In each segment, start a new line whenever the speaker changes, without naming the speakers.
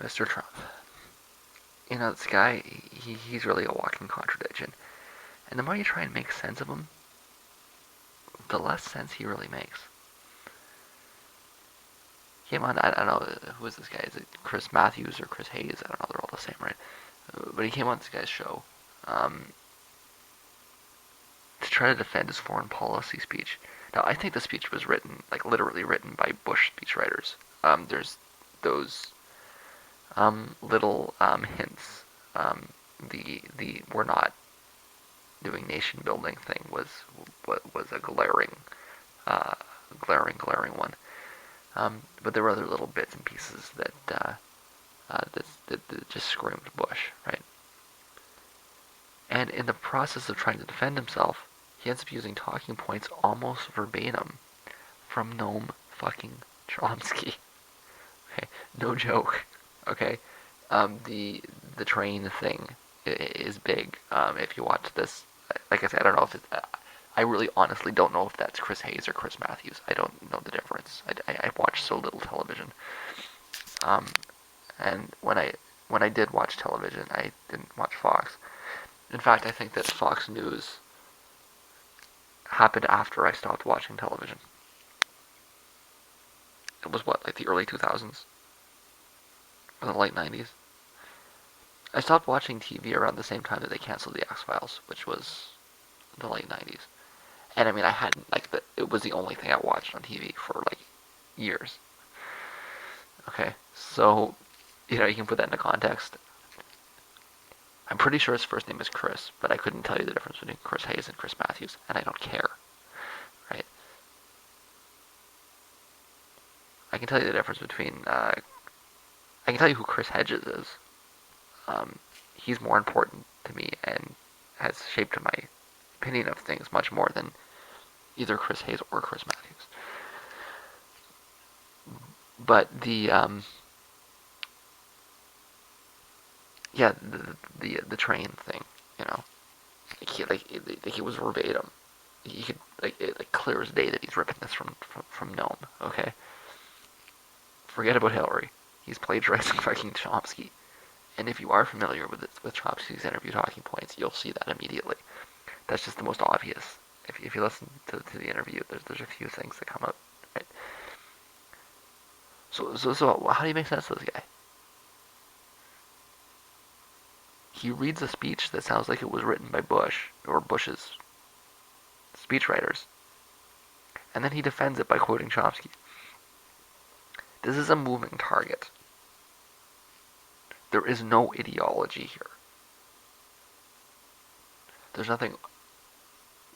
Mr. Trump. This guy, he's really a walking contradiction. And the more you try and make sense of him, the less sense he really makes. He came on, I don't know, who is this guy? Is it Chris Matthews or Chris Hayes? I don't know, they're all the same, right? But he came on this guy's show to try to defend his foreign policy speech. Now, I think the speech was written, like literally written by Bush speechwriters. There's those little hints. The we're not doing nation building thing was a glaring one. But there were other little bits and pieces that just screamed Bush, right? And in the process of trying to defend himself, he ends up using talking points almost verbatim from Noam fucking Chomsky. Okay, no joke. Okay, the train thing is big. If you watch this, like I said, I don't know if it's. I really honestly don't know if that's Chris Hayes or Chris Matthews. I don't know the difference. I watch so little television. And when I did watch television, I didn't watch Fox. In fact, I think that Fox News happened after I stopped watching television. It was what, like the early 2000s? Or the late 90s? I stopped watching TV around the same time that they canceled the X-Files, which was the late 90s. And I mean, I hadn't, like, it was the only thing I watched on TV for, like, years. Okay, so, you can put that into context. I'm pretty sure his first name is Chris, but I couldn't tell you the difference between Chris Hayes and Chris Matthews, and I don't care, right? I can tell you the difference between, I can tell you who Chris Hedges is. He's more important to me and has shaped my opinion of things much more than either Chris Hayes or Chris Matthews. But yeah, the train thing, like it was verbatim. He could like clear as day that he's ripping this from Noam. Okay, forget about Hillary. He's plagiarizing fucking Chomsky. And if you are familiar with Chomsky's interview talking points, you'll see that immediately. That's just the most obvious. If you listen to the interview, there's a few things that come out. Right? So how do you make sense of this guy? He reads a speech that sounds like it was written by Bush or Bush's speechwriters, and then he defends it by quoting Chomsky. This is a moving target. There is no ideology here. There's nothing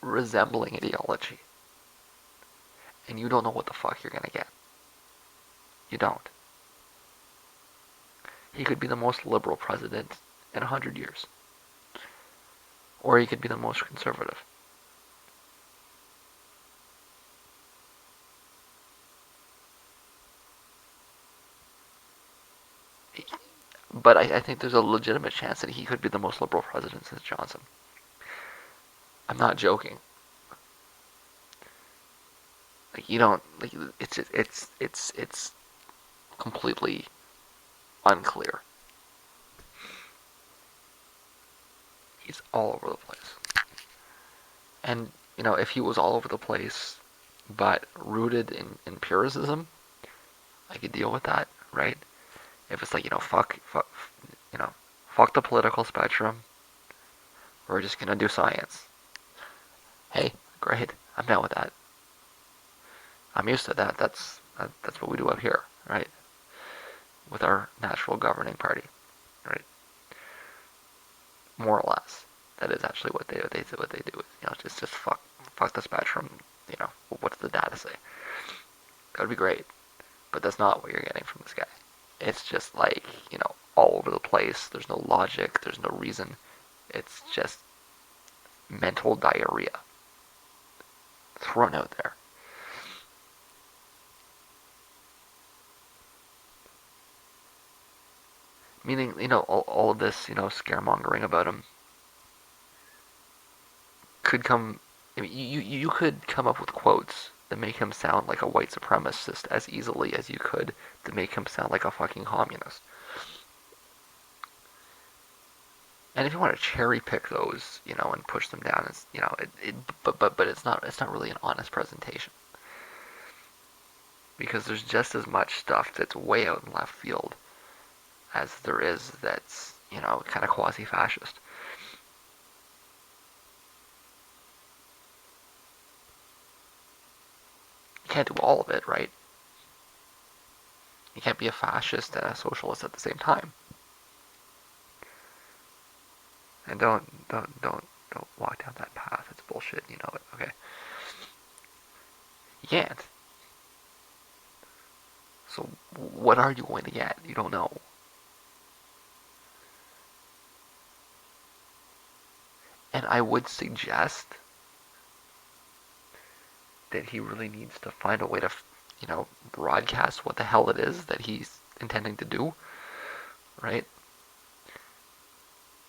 resembling ideology. And you don't know what the fuck you're gonna get. You don't. He could be the most liberal president in 100 years. Or he could be the most conservative. But I think there's a legitimate chance that he could be the most liberal president since Johnson. I'm not joking. Like you don't like it's completely unclear. He's all over the place. And if he was all over the place but rooted in empiricism, I could deal with that, right? If it's like, fuck the political spectrum. We're just gonna do science. Hey, great. I'm down with that. I'm used to that. That's what we do up here, right? With our natural governing party, right? More or less, that is actually what they do. Just fuck the spectrum. What's the data say? That would be great, but that's not what you're getting from this guy. It's just like all over the place. There's no logic. There's no reason. It's just mental diarrhea thrown out there. Meaning, all of this, scaremongering about him could come. I mean, you could come up with quotes that make him sound like a white supremacist as easily as you could to make him sound like a fucking communist. And if you want to cherry pick those, and push them down, but it's not really an honest presentation, because there's just as much stuff that's way out in left field as there is that's kind of quasi-fascist. You can't do all of it, right? You can't be a fascist and a socialist at the same time. And don't walk down that path. It's bullshit. You know it. Okay. You can't. So what are you going to get? You don't know. And I would suggest that he really needs to find a way to, broadcast what the hell it is that he's intending to do, right?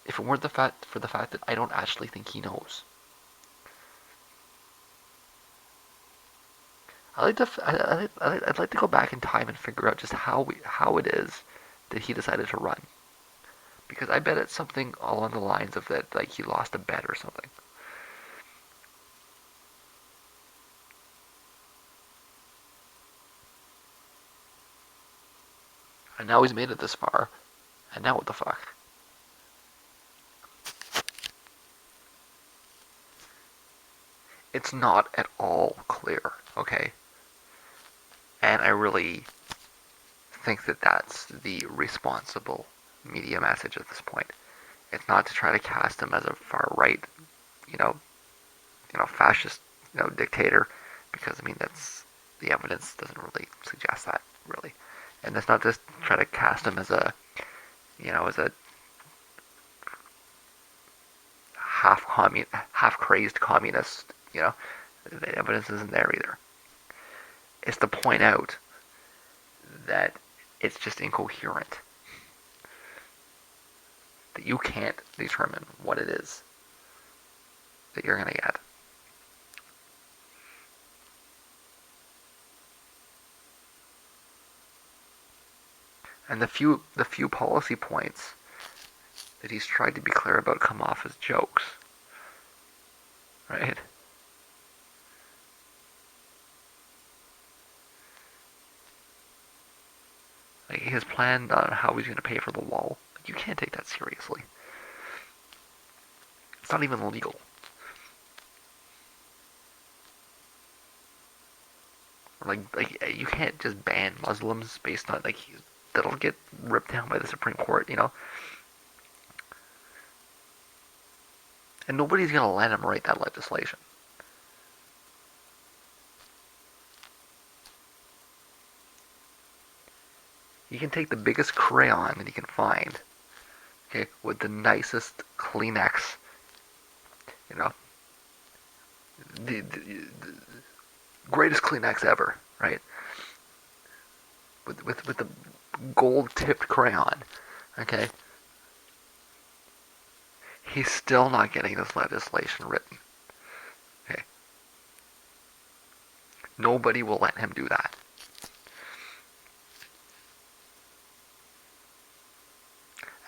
If it weren't for the fact that I don't actually think he knows. I'd like to go back in time and figure out just how it is that he decided to run, because I bet it's something along the lines of that, like he lost a bet or something. And now he's made it this far, and now what the fuck? It's not at all clear, okay? And I really think that that's the responsible media message at this point. It's not to try to cast him as a far right, you know, fascist, dictator, because I mean that's the evidence doesn't really suggest that really, and it's not just try to cast him as a, as a half crazed communist. The evidence isn't there either. It's to point out that it's just incoherent, that you can't determine what it is that you're gonna get. And the few policy points that he's tried to be clear about come off as jokes, right? Like his plan on how he's going to pay for the wall, you can't take that seriously. It's not even legal. Like you can't just ban Muslims based on that'll get ripped down by the Supreme Court. And nobody's going to let him write that legislation. You can take the biggest crayon that you can find, okay, with the nicest Kleenex, you know, the greatest Kleenex ever, right? With the gold tipped crayon, okay? He's still not getting this legislation written. Okay? Nobody will let him do that.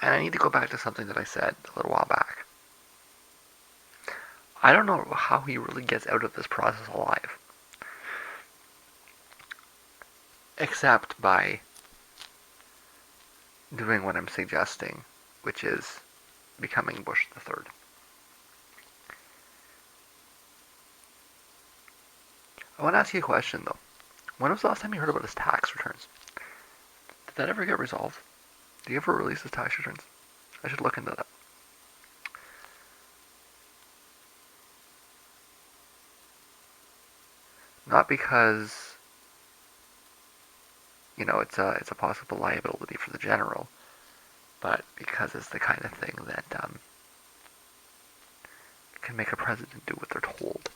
And I need to go back to something that I said a little while back. I don't know how he really gets out of this process alive. Except by doing what I'm suggesting, which is becoming Bush the Third. I want to ask you a question though. When was the last time you heard about his tax returns? Did that ever get resolved? Did he ever release his tax returns? I should look into that. Not because it's a possible liability for the general, but because it's the kind of thing that can make a president do what they're told.